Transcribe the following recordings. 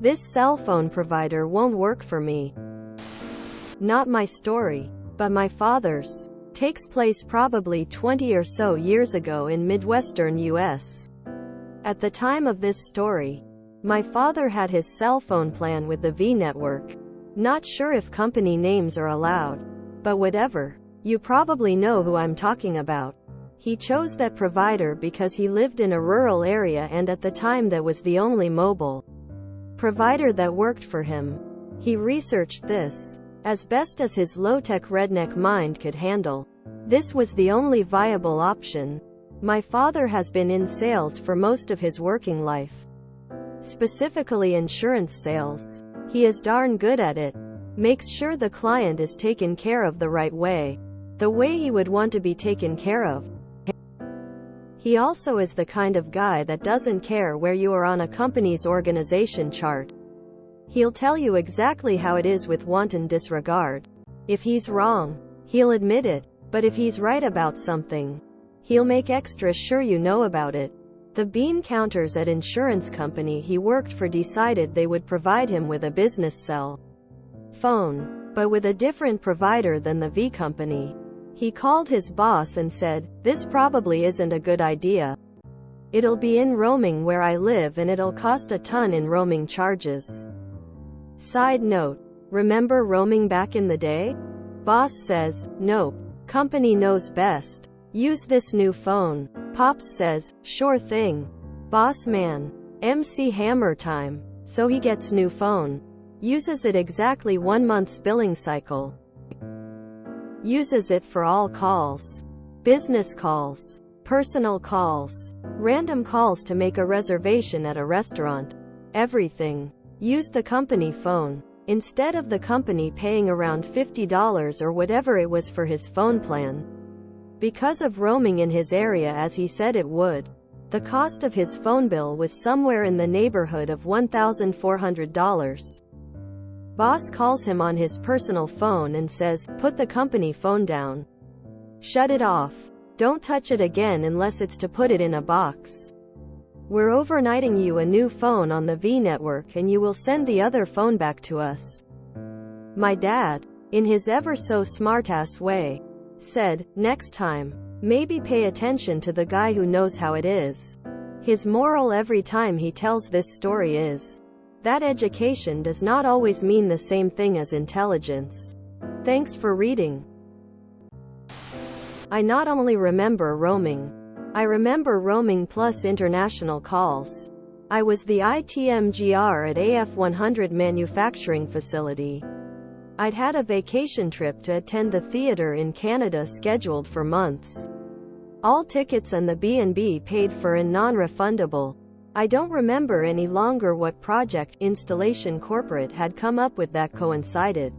This cell phone provider won't work for me. Not my story, but my father's. Takes place probably 20 or so years ago in Midwestern US. At the time of this story, my father had his cell phone plan with the V network. Not sure if company names are allowed, but whatever. You probably know who I'm talking about. He chose that provider because he lived in a rural area and at the time that was the only mobile provider that worked for him. He researched this as best as his low-tech redneck mind could handle. This was the only viable option. My father has been in sales for most of his working life. Specifically insurance sales. He is darn good at it. Makes sure the client is taken care of the right way. The way he would want to be taken care of. He also is the kind of guy that doesn't care where you are on a company's organization chart. He'll tell you exactly how it is with wanton disregard. If he's wrong, he'll admit it, but if he's right about something, he'll make extra sure you know about it. The bean counters at insurance company he worked for decided they would provide him with a business cell phone, but with a different provider than the V company. He called his boss and said, "This probably isn't a good idea. It'll be in roaming where I live and it'll cost a ton in roaming charges." Side note, remember roaming back in the day? Boss says, "Nope. Company knows best. Use this new phone." Pops says, "Sure thing. Boss man. MC hammer time." So he gets new phone. Uses it exactly 1 month's billing cycle. Uses it for all calls. Business calls. Personal calls. Random calls to make a reservation at a restaurant. Everything. Use the company phone. Instead of the company paying around $50 or whatever it was for his phone plan. Because of roaming in his area as he said it would. The cost of his phone bill was somewhere in the neighborhood of $1,400. Boss calls him on his personal phone and says, "Put the company phone down. Shut it off. Don't touch it again unless it's to put it in a box. We're overnighting you a new phone on the V network and you will send the other phone back to us." My dad, in his ever so smartass way, said, "Next time, maybe pay attention to the guy who knows how it is." His moral every time he tells this story is that education does not always mean the same thing as intelligence. Thanks for reading. I not only remember roaming, I remember roaming plus international calls. I was the ITMGR at AF100 manufacturing facility. I'd had a vacation trip to attend the theater in Canada scheduled for months. All tickets and the B&B paid for and non-refundable. I don't remember any longer what project installation corporate had come up with that coincided.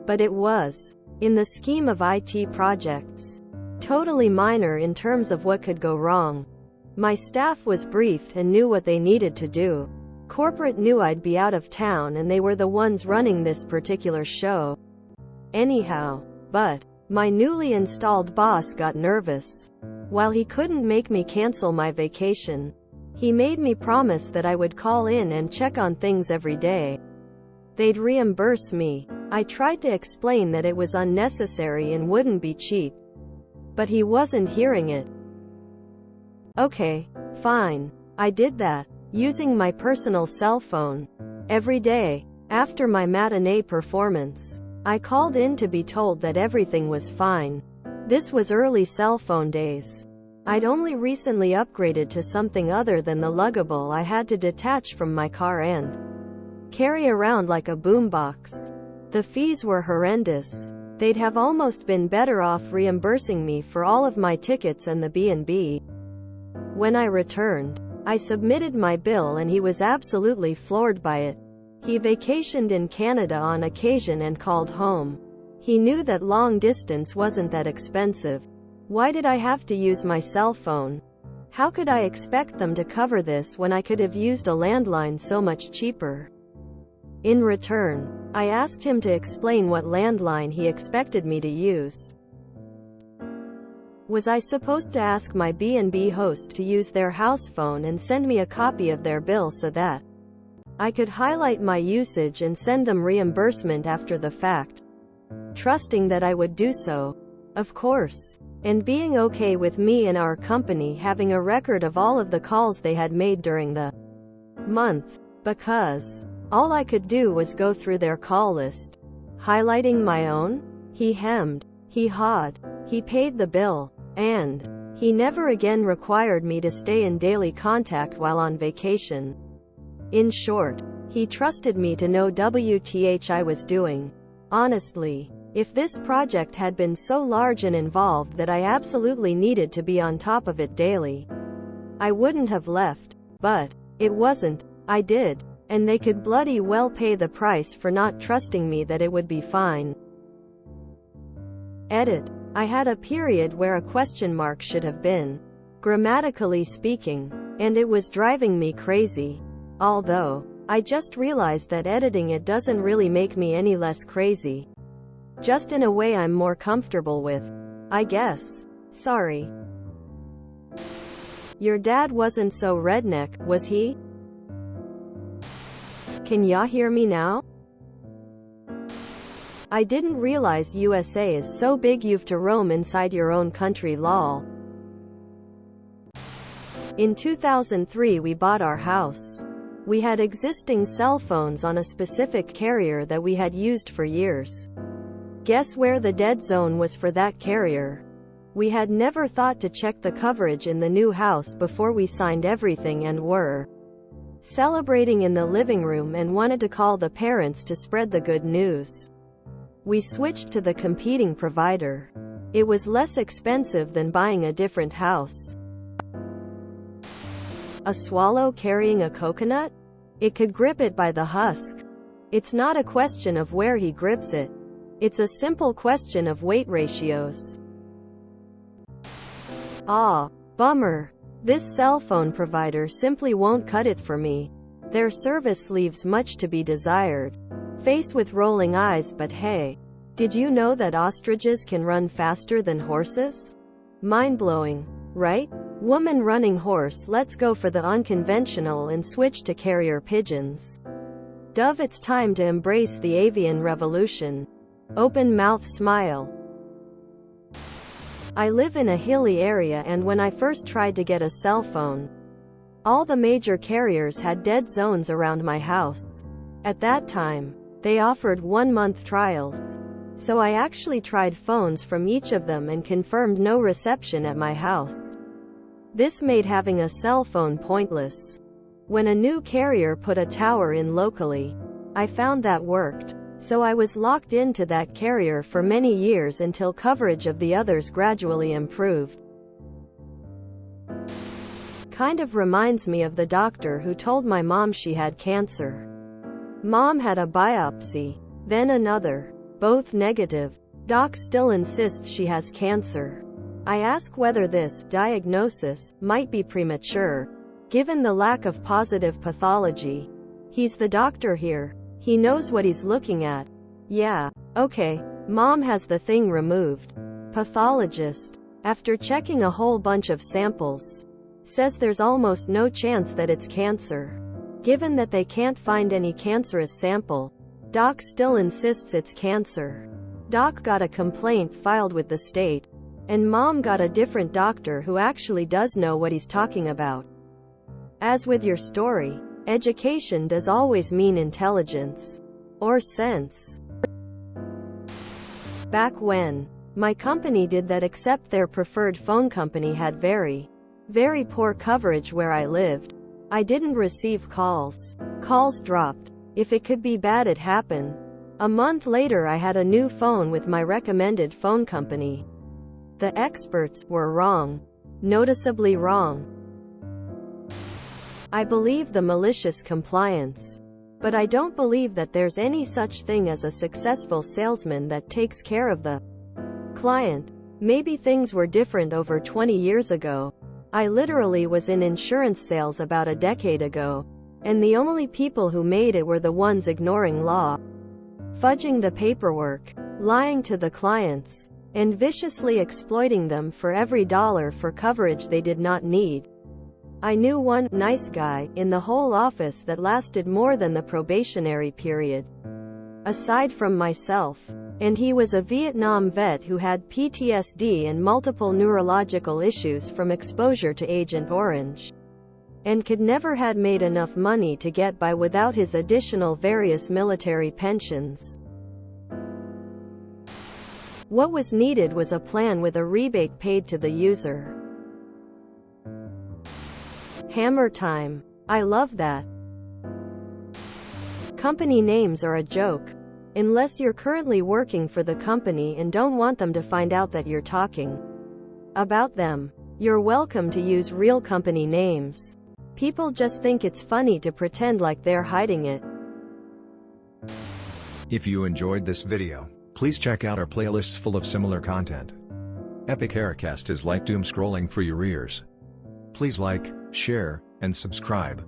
But it was, in the scheme of IT projects, totally minor in terms of what could go wrong. My staff was briefed and knew what they needed to do. Corporate knew I'd be out of town and they were the ones running this particular show. Anyhow, but my newly installed boss got nervous. While he couldn't make me cancel my vacation, he made me promise that I would call in and check on things every day. They'd reimburse me. I tried to explain that it was unnecessary and wouldn't be cheap. But he wasn't hearing it. Okay, fine. I did that, using my personal cell phone. Every day, after my matinee performance, I called in to be told that everything was fine. This was early cell phone days. I'd only recently upgraded to something other than the luggable I had to detach from my car and carry around like a boombox. The fees were horrendous. They'd have almost been better off reimbursing me for all of my tickets and the B&B. When I returned, I submitted my bill and he was absolutely floored by it. He vacationed in Canada on occasion and called home. He knew that long distance wasn't that expensive. Why did I have to use my cell phone? How could I expect them to cover this when I could have used a landline so much cheaper? In return, I asked him to explain what landline he expected me to use. Was I supposed to ask my B&B host to use their house phone and send me a copy of their bill so that I could highlight my usage and send them reimbursement after the fact, trusting that I would do so, of course, and being okay with me and our company having a record of all of the calls they had made during the month, because all I could do was go through their call list, highlighting my own. He hemmed, he hawed, he paid the bill, and he never again required me to stay in daily contact while on vacation. In short, he trusted me to know what I was doing. Honestly, if this project had been so large and involved that I absolutely needed to be on top of it daily, I wouldn't have left. But it wasn't. I did. And they could bloody well pay the price for not trusting me that it would be fine. Edit. I had a period where a question mark should have been, grammatically speaking, and it was driving me crazy. Although, I just realized that editing it doesn't really make me any less crazy. Just in a way I'm more comfortable with, I guess. Sorry. Your dad wasn't so redneck, was he? Can ya hear me now? I didn't realize USA is so big you've to roam inside your own country lol. In 2003 we bought our house. We had existing cell phones on a specific carrier that we had used for years. Guess where the dead zone was for that carrier? We had never thought to check the coverage in the new house before we signed everything and were celebrating in the living room and wanted to call the parents to spread the good news. We switched to the competing provider. It was less expensive than buying a different house. A swallow carrying a coconut? It could grip it by the husk. It's not a question of where he grips it. It's a simple question of weight ratios. Ah, bummer. This cell phone provider simply won't cut it for me. Their service leaves much to be desired. Face with rolling eyes. But hey, did you know that ostriches can run faster than horses? Mind-blowing, right? Woman running horse. Let's go for the unconventional and switch to carrier pigeons. Dove, it's time to embrace the avian revolution. Open mouth smile. I live in a hilly area, and when I first tried to get a cell phone, all the major carriers had dead zones around my house. At that time, they offered 1-month trials. So I actually tried phones from each of them and confirmed no reception at my house. This made having a cell phone pointless. When a new carrier put a tower in locally, I found that worked. So I was locked into that carrier for many years until coverage of the others gradually improved. Kind of reminds me of the doctor who told my mom she had cancer. Mom had a biopsy, then another, both negative. Doc still insists she has cancer. I ask whether this diagnosis might be premature, given the lack of positive pathology. He's the doctor here. He knows what he's looking at. Yeah, okay, mom has the thing removed. Pathologist, after checking a whole bunch of samples, says there's almost no chance that it's cancer. Given that they can't find any cancerous sample, Doc still insists it's cancer. Doc got a complaint filed with the state, and mom got a different doctor who actually does know what he's talking about. As with your story, education does always mean intelligence. Or sense. Back when my company did that, except their preferred phone company had very poor coverage where I lived. I didn't receive calls. Calls dropped. If it could be bad, it happened. A month later I had a new phone with my recommended phone company. The experts were wrong. Noticeably wrong. I believe the malicious compliance. But I don't believe that there's any such thing as a successful salesman that takes care of the client. Maybe things were different over 20 years ago. I literally was in insurance sales about a decade ago, and the only people who made it were the ones ignoring law, fudging the paperwork, lying to the clients, and viciously exploiting them for every dollar for coverage they did not need. I knew one nice guy in the whole office that lasted more than the probationary period. Aside from myself. And he was a Vietnam vet who had PTSD and multiple neurological issues from exposure to Agent Orange. And could never had made enough money to get by without his additional various military pensions. What was needed was a plan with a rebate paid to the user. Hammer time. I love that. Company names are a joke. Unless you're currently working for the company and don't want them to find out that you're talking about them. You're welcome to use real company names. People just think it's funny to pretend like they're hiding it. If you enjoyed this video, please check out our playlists full of similar content. Epic Aircast is like doom scrolling for your ears. Please like, share, and subscribe.